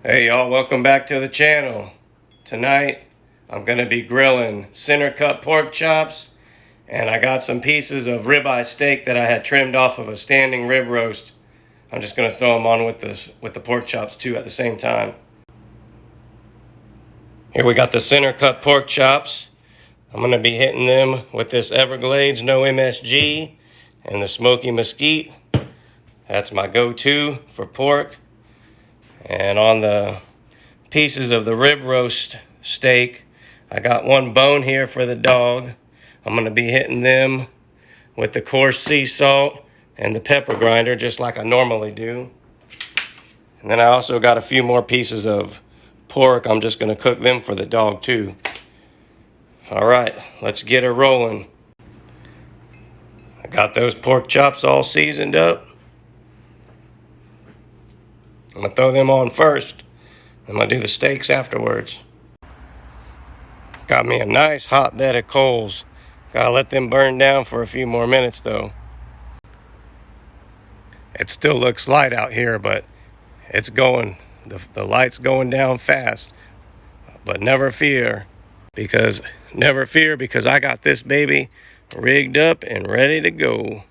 Hey y'all, welcome back to the channel. Tonight I'm going to be grilling center cut pork chops, and I got some pieces of ribeye steak that I had trimmed off of a standing rib roast. I'm just going to throw them on with the pork chops too at the same time. Here we got the center cut pork chops. I'm going to be hitting them with this Everglades no MSG and the smoky mesquite. That's my go-to for pork. And on the pieces of the rib roast steak, I got one bone here for the dog. I'm going to be hitting them with the coarse sea salt and the pepper grinder just like I normally do. And then I also got a few more pieces of pork. I'm just going to cook them for the dog too. All right, let's get her rolling. I got those pork chops all seasoned up. I'm going to throw them on first. I'm going to do the steaks afterwards. Got me a nice hot bed of coals. Gotta let them burn down for a few more minutes though. It still looks light out here, but it's going, the light's going down fast. But never fear because I got this baby rigged up and ready to go.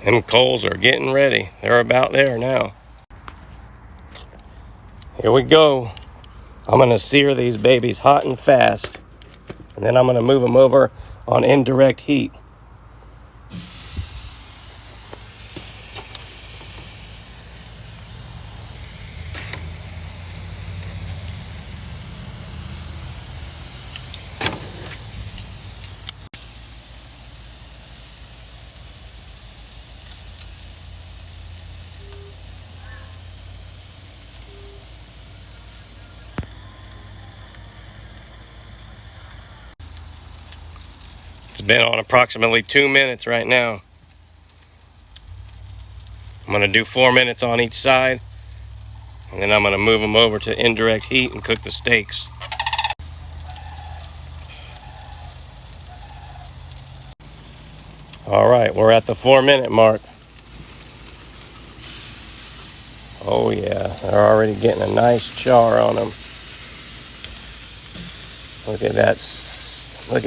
Them coals are getting ready. They're about there now. Here we go. I'm gonna sear these babies hot and fast, and then I'm gonna move them over on indirect heat. It's been on approximately 2 minutes right now. I'm gonna do 4 minutes on each side, and then I'm gonna move them over to indirect heat and cook the steaks. All right, we're at the 4-minute mark. Oh yeah, they're already getting a nice char on them. Look at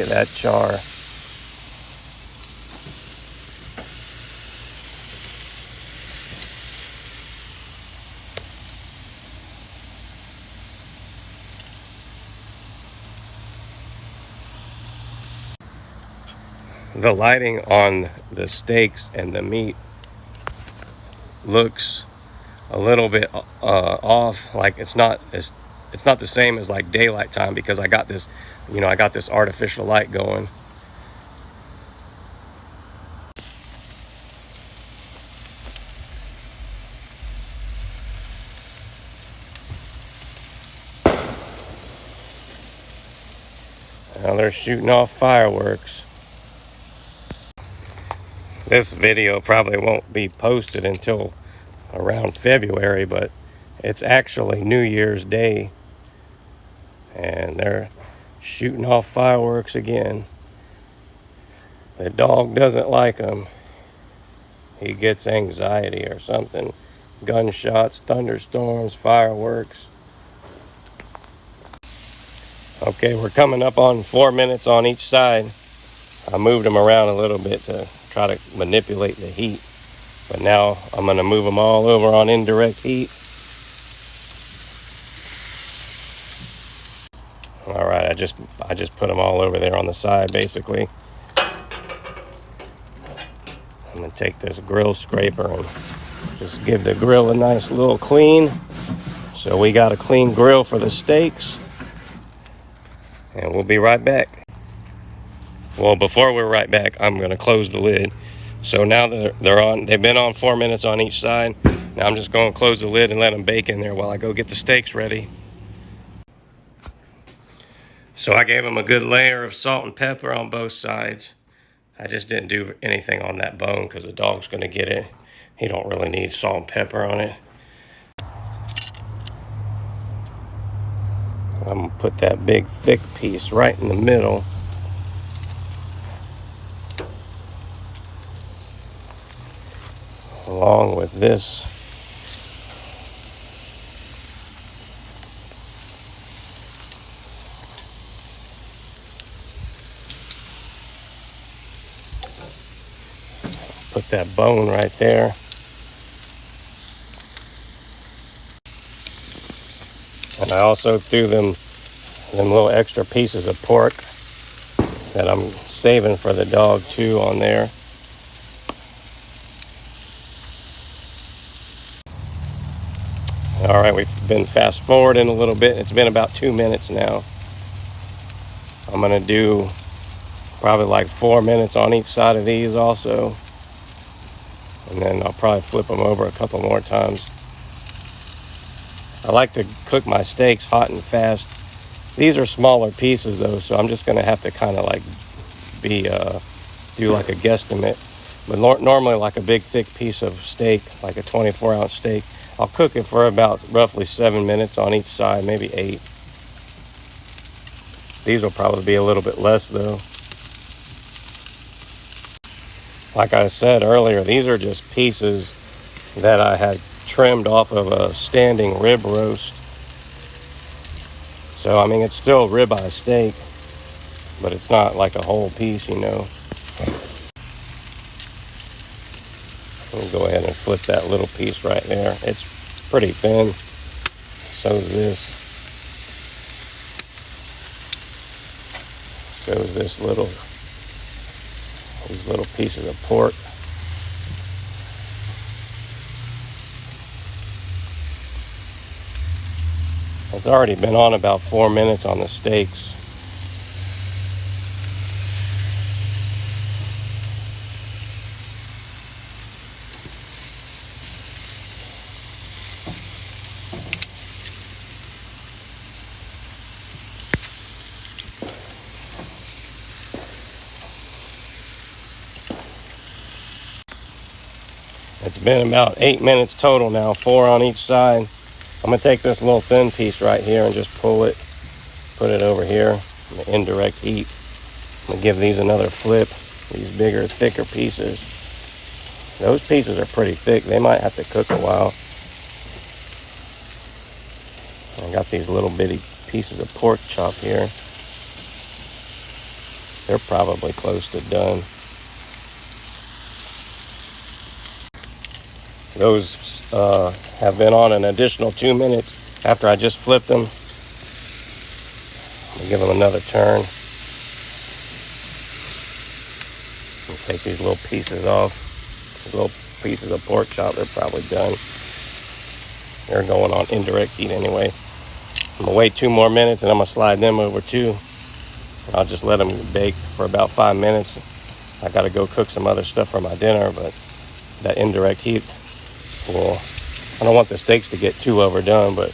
that char. The lighting on the steaks and the meat looks a little bit off. Like it's not the same as like daylight time because I got this, I got this artificial light going. Now they're shooting off fireworks. This video probably won't be posted until around February, but it's actually New Year's Day, and they're shooting off fireworks again. The dog doesn't like them. He gets anxiety or something. Gunshots, thunderstorms, fireworks. Okay, we're coming up on 4 minutes on each side. I moved them around a little bit to try to manipulate the heat, but now I'm going to move them all over on indirect heat. All right, I just put them all over there on the side basically. I'm going to take this grill scraper and just give the grill a nice little clean. So we got a clean grill for the steaks, and we'll be right back. Well, before we're right back, I'm going to close the lid. So now they've been on 4 minutes on each side. Now I'm just going to close the lid and let them bake in there while I go get the steaks ready. So I gave them a good layer of salt and pepper on both sides. I just didn't do anything on that bone because the dog's going to get it. He don't really need salt and pepper on it. I'm going to put that big thick piece right in the middle. Along with this. Put that bone right there. And I also threw them little extra pieces of pork that I'm saving for the dog too on there. All right, we've been fast forwarding a little bit. It's been about 2 minutes now. I'm gonna do probably like 4 minutes on each side of these also. And then I'll probably flip them over a couple more times. I like to cook my steaks hot and fast. These are smaller pieces though, so I'm just gonna have to kind of like do like a guesstimate. But normally like a big thick piece of steak, like a 24-ounce steak, I'll cook it for about roughly 7 minutes on each side, maybe 8. These will probably be a little bit less though. Like I said earlier, these are just pieces that I had trimmed off of a standing rib roast. So, I mean, it's still ribeye steak, but it's not like a whole piece, you know. We'll go ahead and flip that little piece right there. It's pretty thin. So is this. So is these little pieces of pork. It's already been on about 4 minutes on the steaks. It's been about 8 minutes total now, 4 on each side. I'm gonna take this little thin piece right here and just pull it, put it over here, in the indirect heat. I'm gonna give these another flip, these bigger, thicker pieces. Those pieces are pretty thick. They might have to cook a while. I got these little bitty pieces of pork chop here. They're probably close to done. Those have been on an additional 2 minutes after I just flipped them. I'll give them another turn. I'll take these little pieces off. These little pieces of pork chop, they're probably done. They're going on indirect heat anyway. I'm gonna wait 2 more minutes and I'm gonna slide them over too. I'll just let them bake for about 5 minutes. I gotta go cook some other stuff for my dinner, but that indirect heat will, I don't want the steaks to get too overdone, but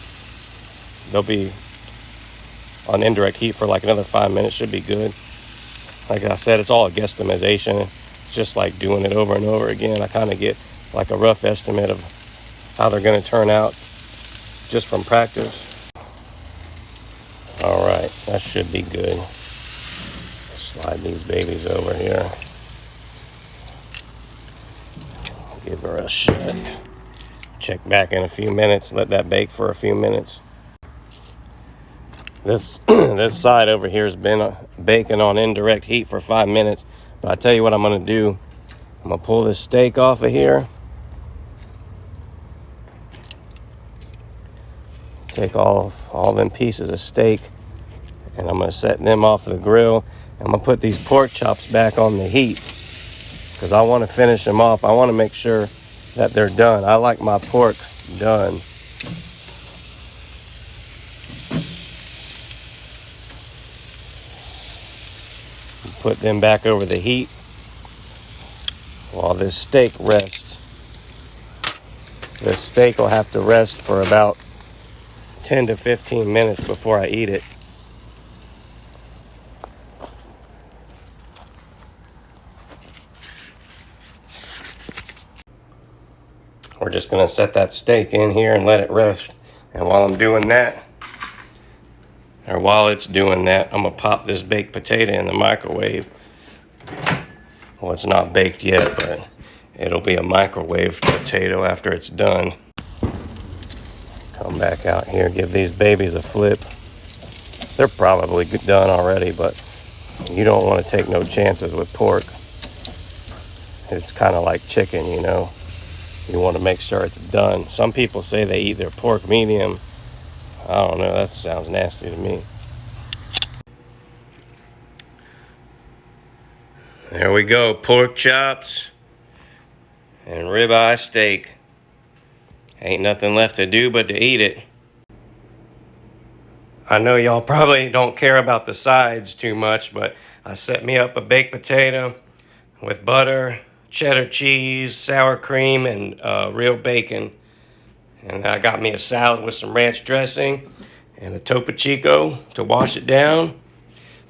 they'll be on indirect heat for like another 5 minutes, should be good. Like I said, it's all a guesstimation. It's just like doing it over and over again. I kind of get like a rough estimate of how they're gonna turn out just from practice. All right, that should be good. Slide these babies over here. Give her a shot. Check back in a few minutes. Let that bake for a few minutes. This side over here has been baking on indirect heat for 5 minutes. But I tell you what I'm gonna do. I'm gonna pull this steak off of here. Take all them pieces of steak, and I'm gonna set them off the grill. I'm gonna put these pork chops back on the heat because I want to finish them off. I want to make sure that they're done. I like my pork done. Put them back over the heat while this steak rests. This steak will have to rest for about 10 to 15 minutes before I eat it. We're just gonna set that steak in here and let it rest. And while I'm doing that, Or while it's doing that, I'm gonna pop this baked potato in the microwave. Well, it's not baked yet, but it'll be a microwave potato after it's done. Come back out here, give these babies a flip. They're probably done already, but you don't want to take no chances with pork. It's kind of like chicken, you know. You want to make sure it's done. Some people say they eat their pork medium. I don't know, that sounds nasty to me. There we go, pork chops and ribeye steak. Ain't nothing left to do but to eat it. I know y'all probably don't care about the sides too much, but I set me up a baked potato with butter, cheddar cheese, sour cream, and real bacon. And I got me a salad with some ranch dressing and a Topo Chico to wash it down.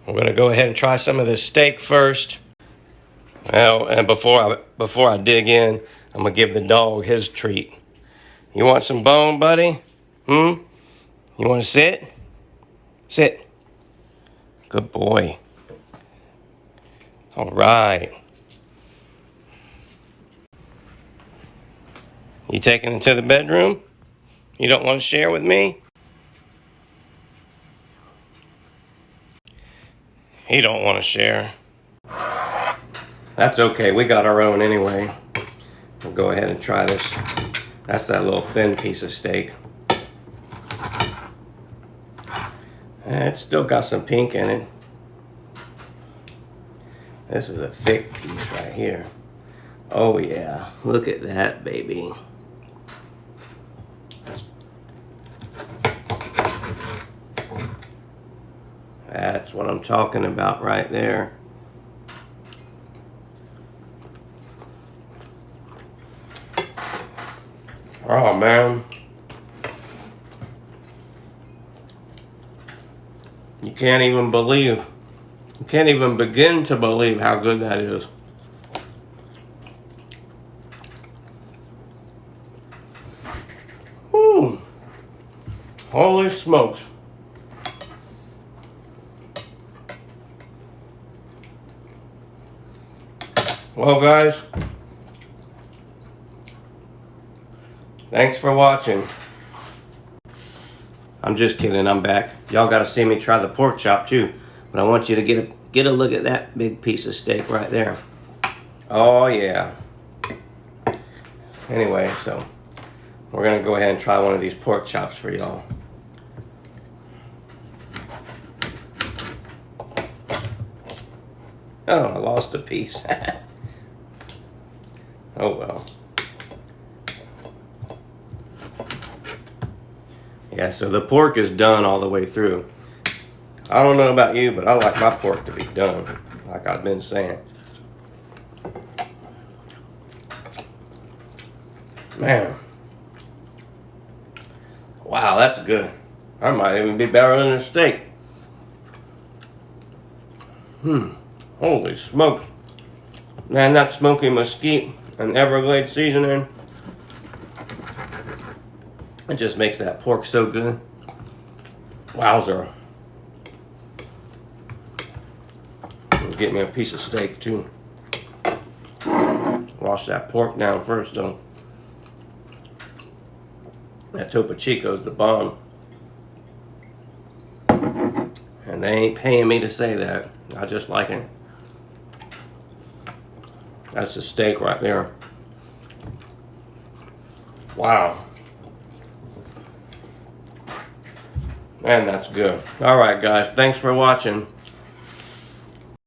We're gonna go ahead and try some of this steak first. Well, and before I dig in, I'm gonna give the dog his treat. You want some bone, buddy? You want to sit? Sit. Good boy. All right. You taking it to the bedroom? You don't want to share with me? He don't want to share. That's okay. We got our own anyway. We'll go ahead and try this. That's that little thin piece of steak. It's still got some pink in it. This is a thick piece right here. Oh yeah, look at that baby. That's what I'm talking about right there. Oh man. You can't even begin to believe how good that is. Woo! Holy smokes. Well guys, thanks for watching. I'm just kidding, I'm back. Y'all gotta see me try the pork chop too. But I want you to get a look at that big piece of steak right there. Oh yeah. Anyway, so we're gonna go ahead and try one of these pork chops for y'all. Oh, I lost a piece. Oh well. Yeah, so the pork is done all the way through. I don't know about you, but I like my pork to be done, like I've been saying. Man. Wow, that's good. That might even be better than a steak. Holy smokes. Man, that smoky mesquite and Everglades seasoning, it just makes that pork so good. Wowzer. Get me a piece of steak too. Wash that pork down first though. That Topo Chico's the bomb. And they ain't paying me to say that. I just like it. That's the steak right there. Wow. Man, that's good. Alright guys, thanks for watching.